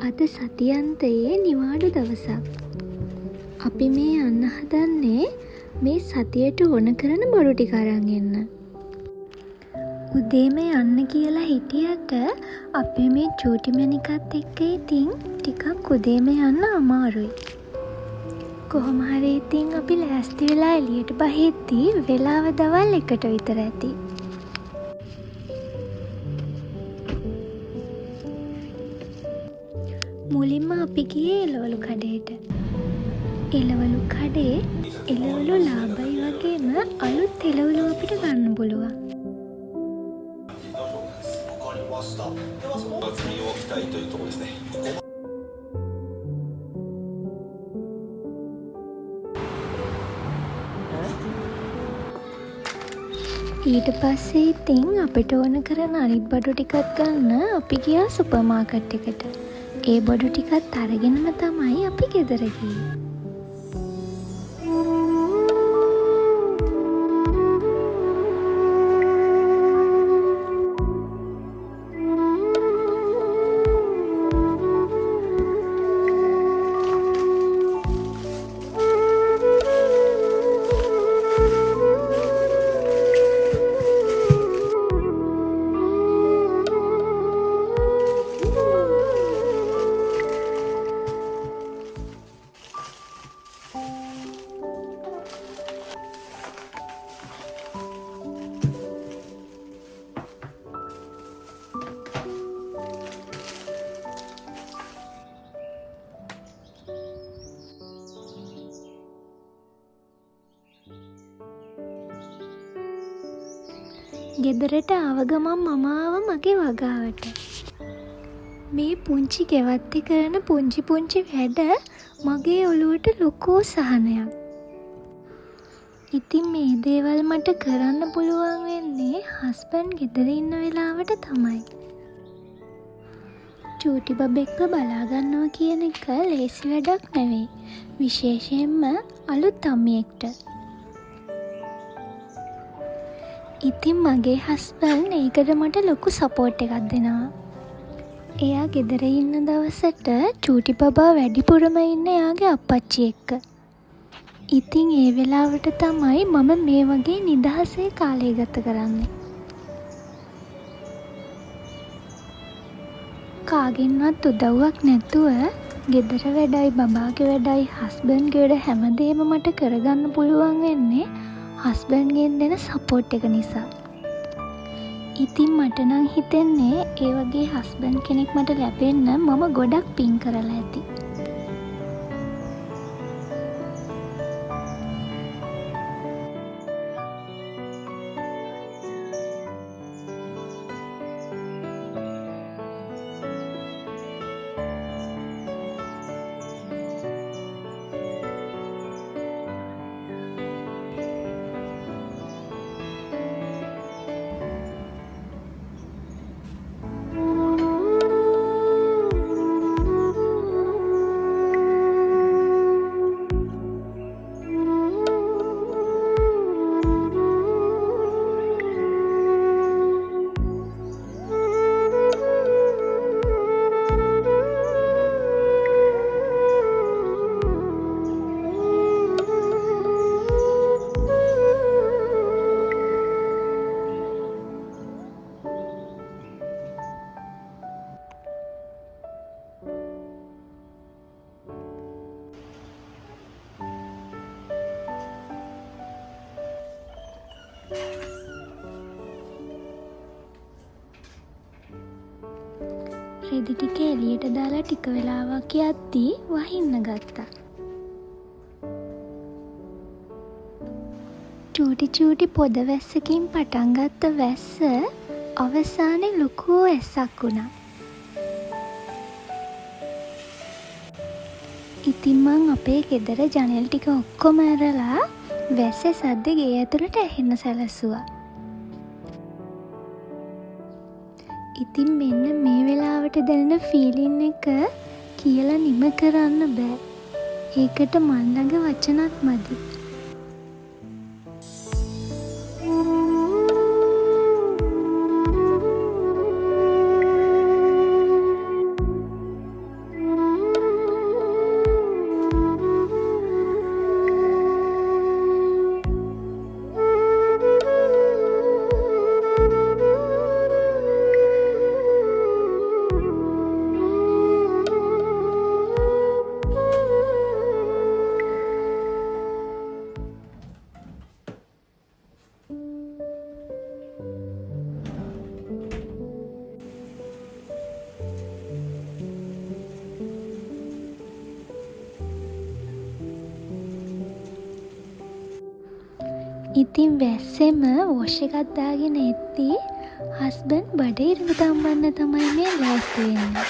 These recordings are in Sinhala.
අද සතියන්තයේ නිවාඩු දවසක්. අපි මේ යන්න හදන්නේ මේ සතියට ඕන කරන බොරු ටික අරන් එන්න. උදේම යන්න කියලා හිටියට අපේ මේ චූටි මැනිකත් එක්ක ඉතින් ටිකක් උදේම යන්න අමාරුයි. කොහොම හරි ඉතින් අපි ලෑස්ති වෙලා එළියට බහිද්දී වෙලාව දවල් 1ට විතර ඇති. මුලින්ම අපි ගියේ එළවලු කඩේට. එළවලු කඩේ එළවලු ලාභයි වගේම අලුත් එළවලු අපිට ගන්න පුළුවන්. ඊට පස්සේ ඉතින් අපිට ඕන කරන අනිත් බඩු ටිකත් ගන්න අපි ගියා සුපර් මාකට් එකට. ඒ බඩු ටිකත් අරගෙනම තමයි අපි ගෙදර ගියේ. ගෙදරට ආව ගමන් මම ආව මගේ වගාවට. මේ පුංචි ගෙවත්තේ කරන පුංචි පුංචි වැඩ මගේ ඔළුවට ලොකු සහනයක්. ඉතින් මේ දේවල් මට කරන්න පුළුවන් වෙන්නේ හස්බන්ඩ් ගෙදර ඉන්න වෙලාවට තමයි. චූටි බබෙක්ව බලා ගන්නවා කියන එක ලේසි වැඩක් නෙවෙයි. විශේෂයෙන්ම අලුත් අම්මියෙක්ට. ඉතින් මගේ හස්බන්ඩ් ඒකට මට ලොකු සපෝට් එකක් දෙනවා. එයා ගෙදර ඉන්න දවසට චූටි බබා වැඩිපුරම ඉන්න එයාගේ අප්පච්චි එක්ක. ඉතින් ඒ වෙලාවට තමයි මම මේ වගේ නිදහසේ කාලය ගත කරන්නේ. කාගෙන්වත් උදව්වක් නැතුව ගෙදර වැඩයි බබාගේ වැඩයි හස්බන්ඩ්ගේ වැඩ හැමදේම මට කරගන්න පුළුවන් වෙන්නේ හස්බන්ඩ්ගෙන් දෙන සපෝට් එක නිසා. ඉතින් මට නම් හිතෙන්නේ ඒ වගේ හස්බන්ඩ් කෙනෙක් මට ලැබෙන්න මම ගොඩක් පින් කරලා ඇති. රෙදි ටික එළියට දාලා ටික වෙලාවක් යද්දී වහින්න ගත්තා. චූටි පොද වැස්සකින් පටන් ගත්ත වැස්ස අවසානයේ ලොකු ඇස්සක් වුණා. ඉතින් මං අපේ ගෙදර ජනෙල් ටික ඔක්කොම ඇරලා වැස්සේ සද්ද ගේ ඇතුළට ඇහෙන්න සැලසුවා. ඉතින් මෙන්න මේ වෙලාවට දැනෙන ෆීලින් එක කියලා නිම කරන්න බෑ. ඒකට මන් ළඟ වචනත් මදි. ඉතින් වැස්සෙම වොෂ් එකක් දාගෙන එද්දී හස්බන්ඩ් බඩ ඉරිඟු තම්බන්න තමයි මේ ලෑස්ති වෙන්නේ.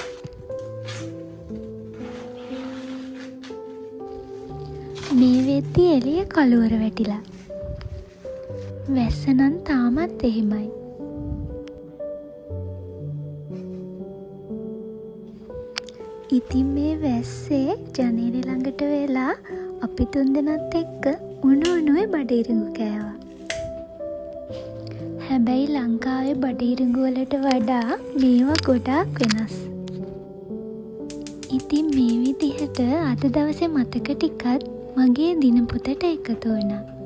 මේ වෙද්දි එළිය කළුවර වැටිලා. වැස්ස නම් තාමත් එහෙමයි. ඉතින් මේ වැස්සේ ජනේලෙ ළඟට වෙලා අපි තුන්දෙනත් එක්ක උණු උණුවේ බඩ ඉරිඟු කෑවා. හැබැයි ලංකාවේ බඩ ඉරිඟු වලට වඩා මේවා ගොඩාක් වෙනස්. ඉතින් මේ විදිහට අද දවසේ මතක ටිකත් මගේ දිනපොතට එකතු වුණා.